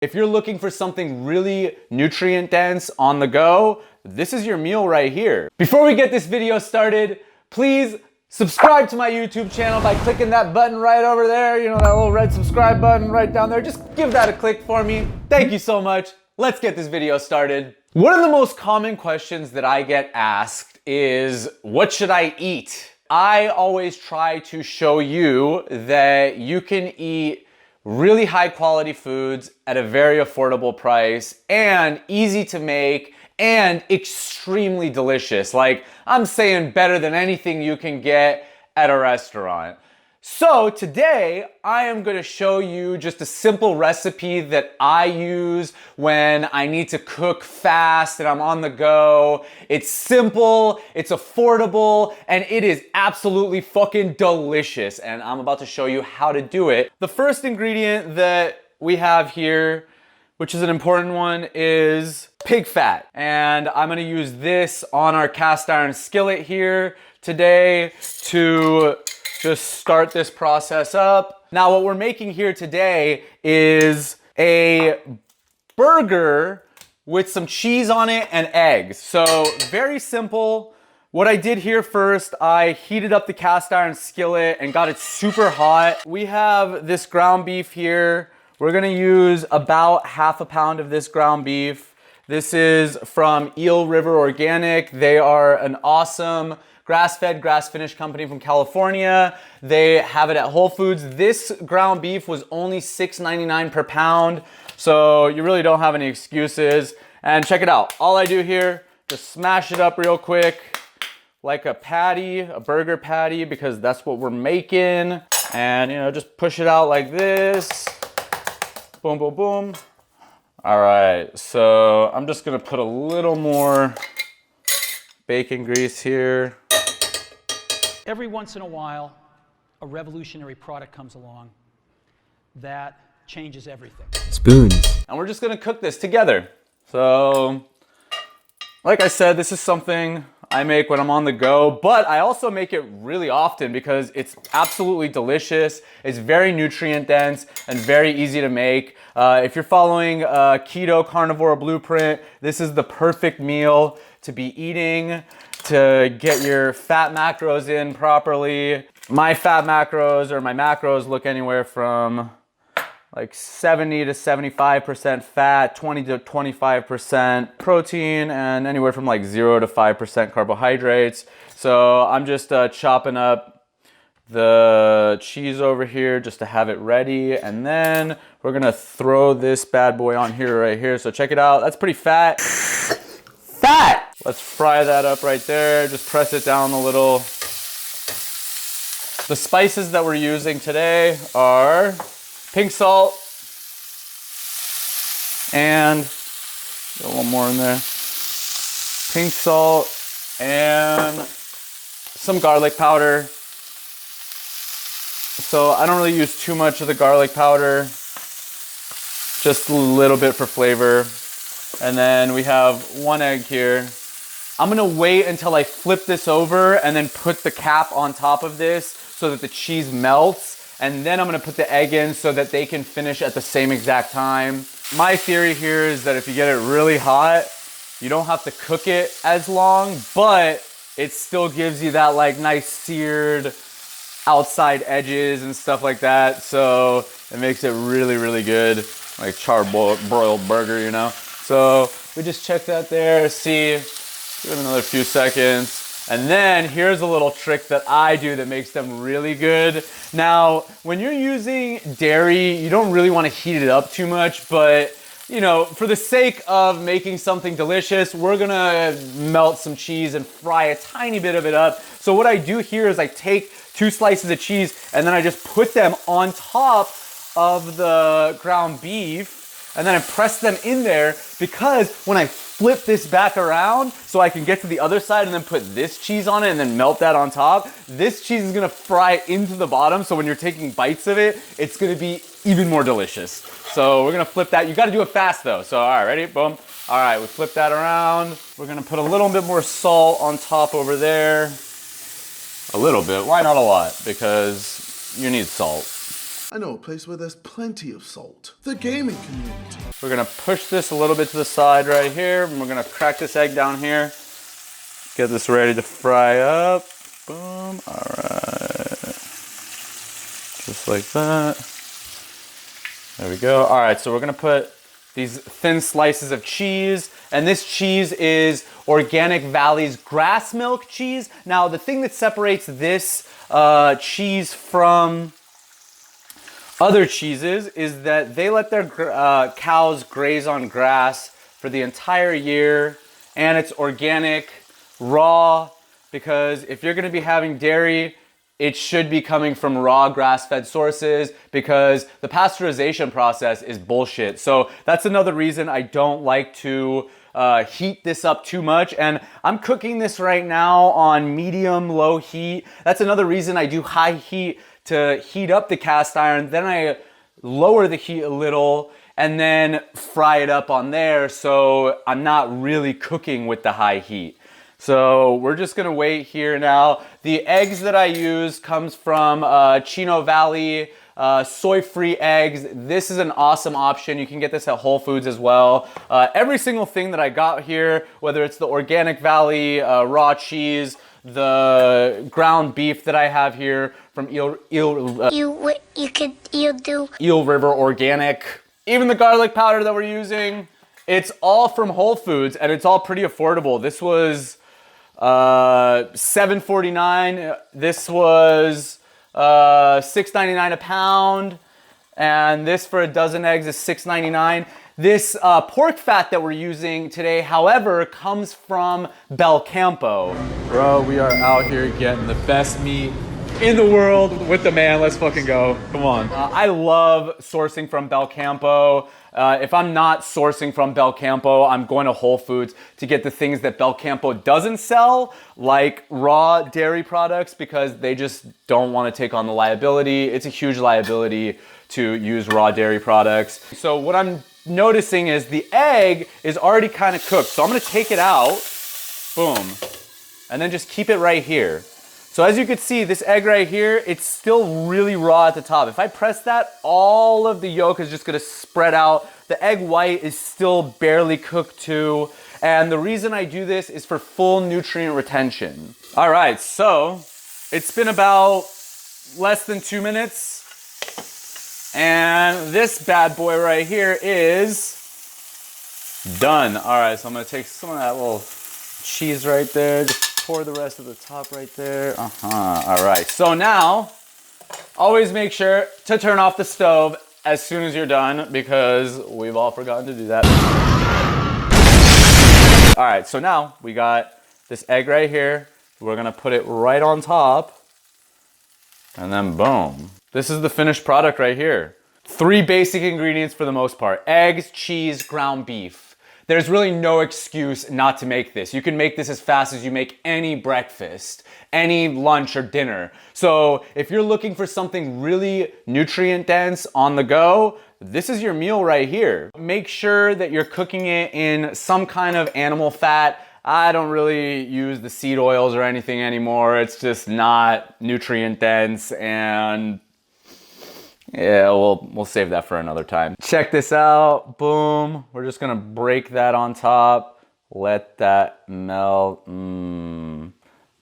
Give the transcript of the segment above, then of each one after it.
If you're looking for something really nutrient dense on the go, this is your meal right here. Before we get this video started, please subscribe to my YouTube channel by clicking that button right over there. You know, that little red subscribe button right down there. Just give that a click for me. Thank you so much. Let's get this video started. One of the most common questions that I get asked is, what should I eat? I always try to show you that you can eat really high quality foods at a very affordable price and easy to make and extremely delicious. Like, I'm saying better than anything you can get at a restaurant. So today I am going to show you just a simple recipe that I use when I need to cook fast and I'm on the go. It's simple, it's affordable, and it is absolutely fucking delicious. And I'm about to show you how to do it. The first ingredient that we have here, which is an important one, is pig fat. And I'm gonna use this on our cast iron skillet here today to just start this process up. Now, what we're making here today is a burger with some cheese on it and eggs. So very simple. What I did here first, I heated up the cast iron skillet and got it super hot. We have this ground beef here. We're gonna use about half a pound of this ground beef. This is from Eel River Organic. They are an awesome grass-fed, grass-finished company from California. They have it at Whole Foods. This ground beef was only $6.99 per pound, so you really don't have any excuses. And check it out. All I do here, just smash it up real quick, like a patty, a burger patty, because that's what we're making. And, you know, just push it out like this. Boom, boom, boom. All right, so I'm just gonna put a little more bacon grease here. Every once in a while, a revolutionary product comes along that changes everything. Spoons. And we're just gonna cook this together. So, like I said, this is something I make when I'm on the go, but I also make it really often because it's absolutely delicious. It's very nutrient dense and very easy to make. If you're following a keto carnivore blueprint, this is the perfect meal to be eating to get your fat macros in properly. My fat macros, or my macros, look anywhere from like 70 to 75% fat, 20 to 25% protein, and anywhere from like 0 to 5% carbohydrates. So I'm just chopping up the cheese over here just to have it ready. And then we're gonna throw this bad boy on here right here. So check it out, that's pretty fat. Fat! Let's fry that up right there. Just press it down a little. The spices that we're using today are pink salt, and a little more in there. Pink salt and some garlic powder. So I don't really use too much of the garlic powder, just a little bit for flavor. And then we have 1 egg here. I'm gonna wait until I flip this over and then put the cap on top of this so that the cheese melts. And then I'm gonna put the egg in so that they can finish at the same exact time. My theory here is that if you get it really hot, you don't have to cook it as long, but it still gives you that like nice seared outside edges and stuff like that. So it makes it really, really good, like broiled burger, you know? So we just check that there, see, give it another few seconds. And then here's a little trick that I do that makes them really good. Now, when you're using dairy, you don't really want to heat it up too much, but you know, for the sake of making something delicious, we're gonna melt some cheese and fry a tiny bit of it up. So what I do here is I take 2 slices of cheese and then I just put them on top of the ground beef, and then I press them in there, because when I flip this back around so I can get to the other side and then put this cheese on it and then melt that on top, this cheese is gonna fry into the bottom, so when you're taking bites of it, it's gonna be even more delicious. So we're gonna flip that. You gotta do it fast though. So all right, ready? Boom. All right, we flip that around. We're gonna put a little bit more salt on top over there. A little bit, why not a lot? Because you need salt. I know a place where there's plenty of salt. The gaming community. We're gonna push this a little bit to the side right here, and we're gonna crack this egg down here. Get this ready to fry up. Boom, all right. Just like that. There we go. All right, so we're gonna put these thin slices of cheese, and this cheese is Organic Valley's grass milk cheese. Now, the thing that separates this cheese from other cheeses is that they let their cows graze on grass for the entire year, and it's organic, raw, because if you're gonna be having dairy, it should be coming from raw grass-fed sources because the pasteurization process is bullshit. So that's another reason I don't like to heat this up too much. And I'm cooking this right now on medium low heat. That's another reason I do high heat to heat up the cast iron. Then I lower the heat a little and then fry it up on there. So I'm not really cooking with the high heat. So we're just gonna wait here now. The eggs that I use comes from Chino Valley soy-free eggs. This is an awesome option. You can get this at Whole Foods as well. Every single thing that I got here, whether it's the Organic Valley raw cheese, the ground beef that I have here from Eel River Organic, even the garlic powder that we're using, it's all from Whole Foods and it's all pretty affordable. This was $7.49. This was $6.99 a pound, and this for a dozen eggs is $6.99. This pork fat that we're using today, however, comes from Belcampo. Bro, we are out here getting the best meat in the world with the man. Let's fucking go. Come on. I love sourcing from Belcampo. If I'm not sourcing from Belcampo, I'm going to Whole Foods to get the things that Belcampo doesn't sell, like raw dairy products, because they just don't want to take on the liability. It's a huge liability to use raw dairy products. So what I'm noticing is the egg is already kind of cooked. So I'm going to take it out, boom, and then just keep it right here. So as you can see, this egg right here, it's still really raw at the top. If I press that, all of the yolk is just gonna spread out. The egg white is still barely cooked too. And the reason I do this is for full nutrient retention. All right, so it's been about less than 2 minutes. And this bad boy right here is done. All right, so I'm gonna take some of that little cheese right there. Just pour the rest of the top right there. All right, so now always make sure to turn off the stove as soon as you're done because we've all forgotten to do that. All right, so now we got this egg right here. We're gonna put it right on top and then boom. This is the finished product right here. 3 basic ingredients for the most part: eggs, cheese, ground beef. There's really no excuse not to make this. You can make this as fast as you make any breakfast, any lunch or dinner. So if you're looking for something really nutrient dense on the go, this is your meal right here. Make sure that you're cooking it in some kind of animal fat. I don't really use the seed oils or anything anymore. It's just not nutrient dense, and yeah, we'll save that for another time. Check this out, boom. We're just gonna break that on top, let that melt.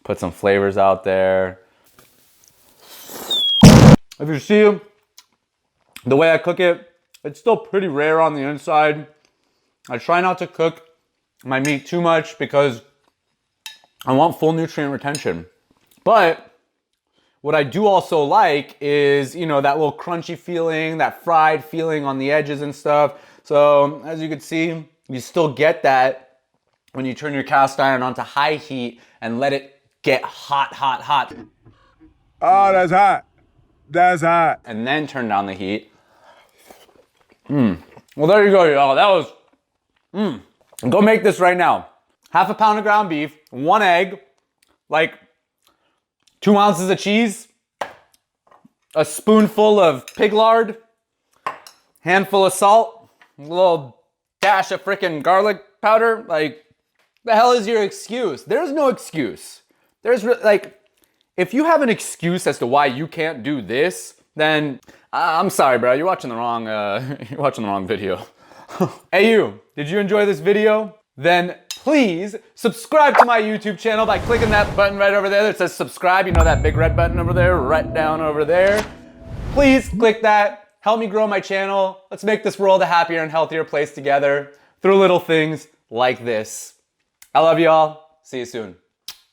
Put some flavors out there. If you see the way I cook it, it's still pretty rare on the inside. I try not to cook my meat too much because I want full nutrient retention. But what I do also like is, you know, that little crunchy feeling, that fried feeling on the edges and stuff. So as you can see, you still get that when you turn your cast iron onto high heat and let it get hot, hot, hot. Oh, that's hot. That's hot. And then turn down the heat. Well, there you go, y'all. That was, Go make this right now. 1/2 pound of ground beef, 1 egg, like 2 ounces of cheese, a spoonful of pig lard, handful of salt, a little dash of frickin' garlic powder. Like, the hell is your excuse? There's no excuse. There's like, if you have an excuse as to why you can't do this, then I'm sorry, bro. You're watching the wrong, you're watching the wrong video. Hey, you. Did you enjoy this video? Then please subscribe to my YouTube channel by clicking that button right over there that says subscribe. You know that big red button over there, right down over there. Please click that. Help me grow my channel. Let's make this world a happier and healthier place together through little things like this. I love y'all. See you soon.